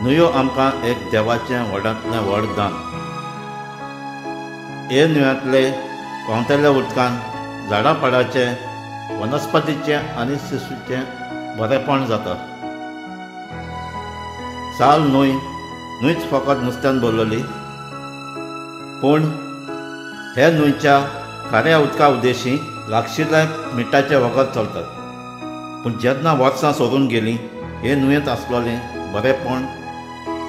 न्हंयो आमकां एक देवाचें व्हडांतलें व्हड दान. हे न्हंयांतले व्हांवतल्या उदकान झाडां पाडाचें, वनस्पतीचें आनी सृश्टीचें बरेंपण जाता. साल न्हंयच फकत नुस्त्यान भरलेली, पूण हे न्हंयच्या खाऱ्या उदका उद्देशी लागशिल्ल्या मिठाचे वखद चलतात. पूण जेन्ना वर्सां सरून गेलीं, हे न्हंयेंत आसलेलें बरेंपण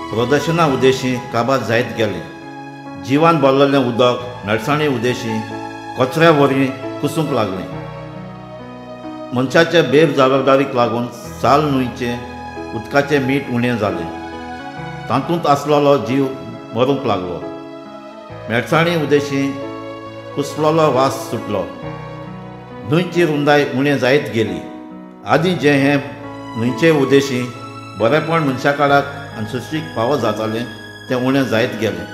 प्रदर्शना उद्देशी काबार जायत गेलें. जिवान भरलेलें उदक मेळसाणी उद्देशी कचऱ्या वरी कुसूंक लागलें. मनशाचे बेजबाबदारीक लागून साल न्हंयचे उदकाचें मीठ उणें जालें. तातूंत आसलेलो जीव मरूंक लागलो. मेळसाणी उद्देशी कुसलोलो वास सुटलो. न्हंयची रुंदाय उणें जायत गेली. आदीं जें हें न्हंयचे उद्देशी बरेंपण मनशा काळाक आनी सृश्टीक फावो जातालें तें उणें जायत गेलें.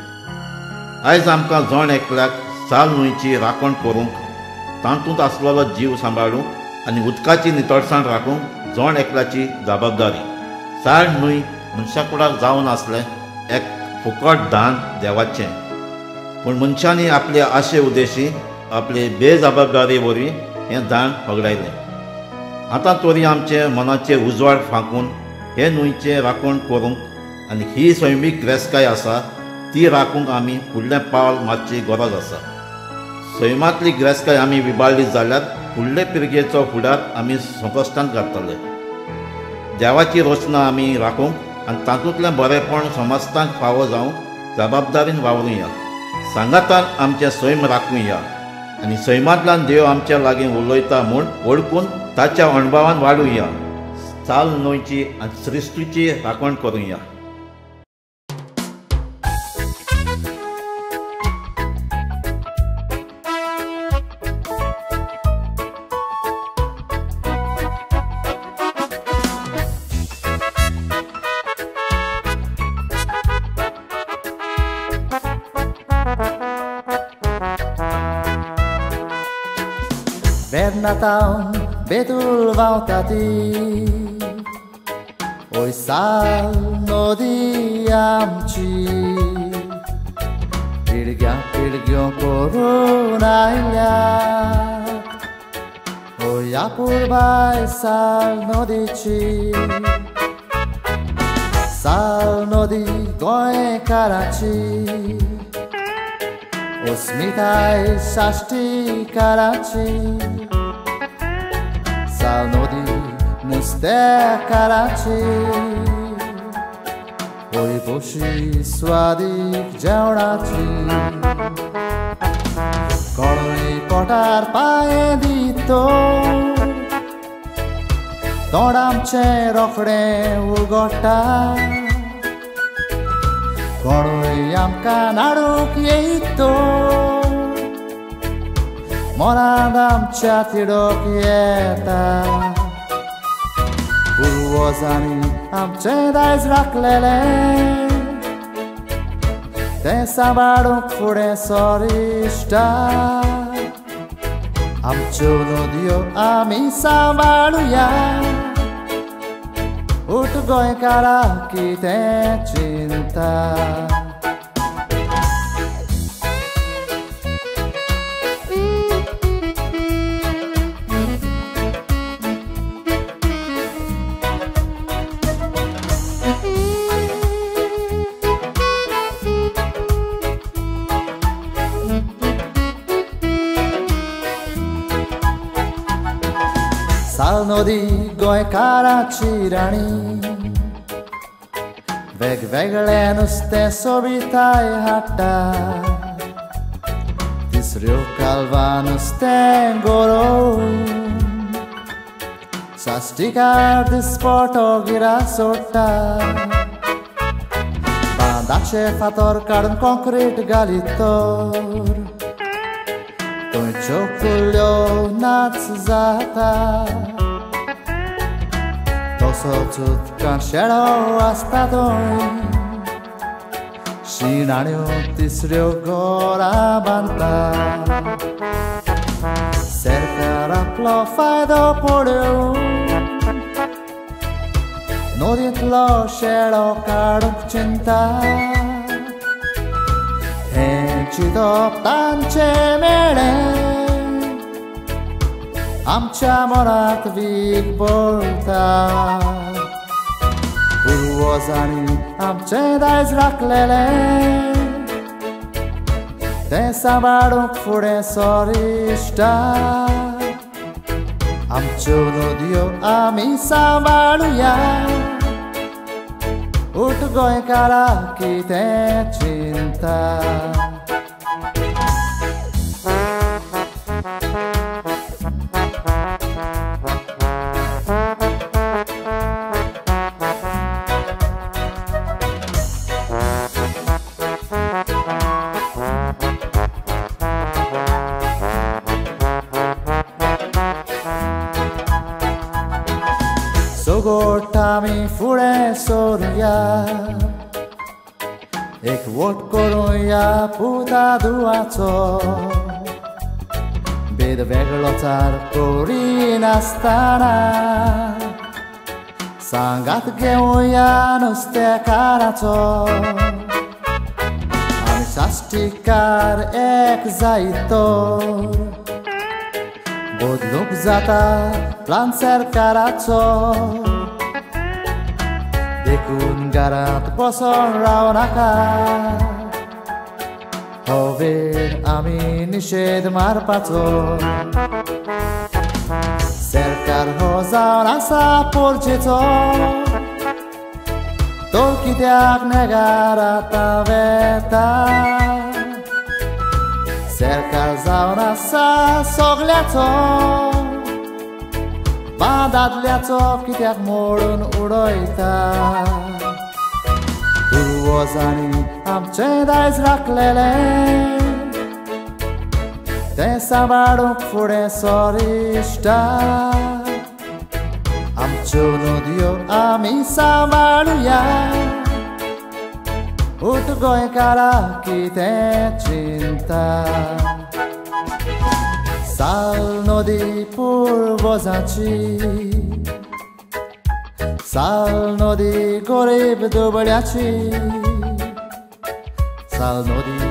आयज आमकां जण एकल्याक साल न्हंयची राखण करूंक, तातूंत आसलेलो जीव सांबाळूंक आनी उदकाची नितळसाण राखूंक जण एकल्याची जबाबदारी. साल न्हंय मनशा कुडाक जावन आसलें एक फुकट दान देवाचें. पूण मनशांनी आपल्या आशे उद्देशी आपले बेजबाबदारी वरी हें दान पगडायलें. आतां तरी आमचे मनाचे उजवाड फांकून हे न्हंयचें राखण करूंक आनी ही सैमीक गिरेस्तकाय आसा ती राखूंक आमी फुडलें पावल मारची गरज आसा. सैमांतली गिरेस्तकाय आमी विबाळ्ळी जाल्यार फुडले पिळगेचो फुडार आमी संकश्टांत घातले. देवाची रचना आमी राखूंक आनी तातूंतलें बरेंपण समाजतांक फावो जावंक जबाबदारीन वावरूया. सांगातान आमचें सैम राखुया आनी सैमांतल्यान देव आमच्या लागीं उलयता म्हूण वळखून ताच्या अणभवान वाडुया. साल न्हंयची आनी सृश्टीची राखण करुया. Bernataon betul vautati Oy sal nodi amchi Pilgyo korunayla Oy apurbay sal nodichi Sal nodi goy karachi Osmitay shashti karachi Sal nodi nuste karachi Oy boshi swadik jeonachi Koroi kotar paye dito Todamche rokhde ugota Koroi amka naruk yeito Morad amcha tidok yeta Urwozani amche daiz raklele Te sabaruk fude sorishta Amcho nodio ami sabaruya Ut goy kara kite cinta Sal nodi goy karachi rani वेगवेगळे नुस्तें सोबिताय हाडटा तिसऱ्यो कालवां नुस्तें गोरोवन साश्टीकार दिसपटो गिरा सोडटा बांदाचे फातर काडून concrete घालीत तर थंयच्यो कुल्ल्यो नाच जाता तसोच उदकांत शेळो आसता थंय शिणाण्यो तिसऱ्यो घरां बांदता सरकार आपलो फायदो पळोवन नदींतलो शेळो काडूंक चिंता हें चिंतप तांचे मेळे आमच्या मनांत वीग बोलता पुर्वजांनी आमचें दायज राखलेलें तें सांबाळूंक फुडें सोरिश्टा आमच्यो नदयो आमी सांबाळुया उठ गोंयकारा कितें चिंता सोगोट आमी फुडें सोरुया एक वोट करुया पुता दुवाचो भेद वेगळोचार करिनासतना सांगात घेवया नुस्तेकाराचो आमी साश्टीकार एक जायतो बदलूंक जाता प्लान सरकाराचो देखून घरांत बसून राव नाका हो वेळ आमी निशेध मारपाचो सरकार हो जावन आसा पोरचेचो तो कित्याक नेगार आतां वेता सरकार जावन आसा सगल्याचो दादल्याचो कित्याक मोडून उडयता पुर्वजांनी आमचें दायज राखलेलें तें सांबाळूंक फुडें सोरिश्टा आमच्यो नदयो आमी सांबाळुया उठ गोंयकारा कितें चिंता साल नदी पुर्वजांची साल नदी गरीब दुबळ्याची साल नदी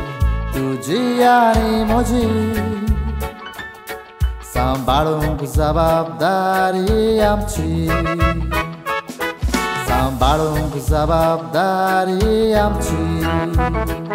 तुजी आनी म्हजी सांबाळूंक जबाबदारी आमची सांबाळूंक जबाबदारी आमची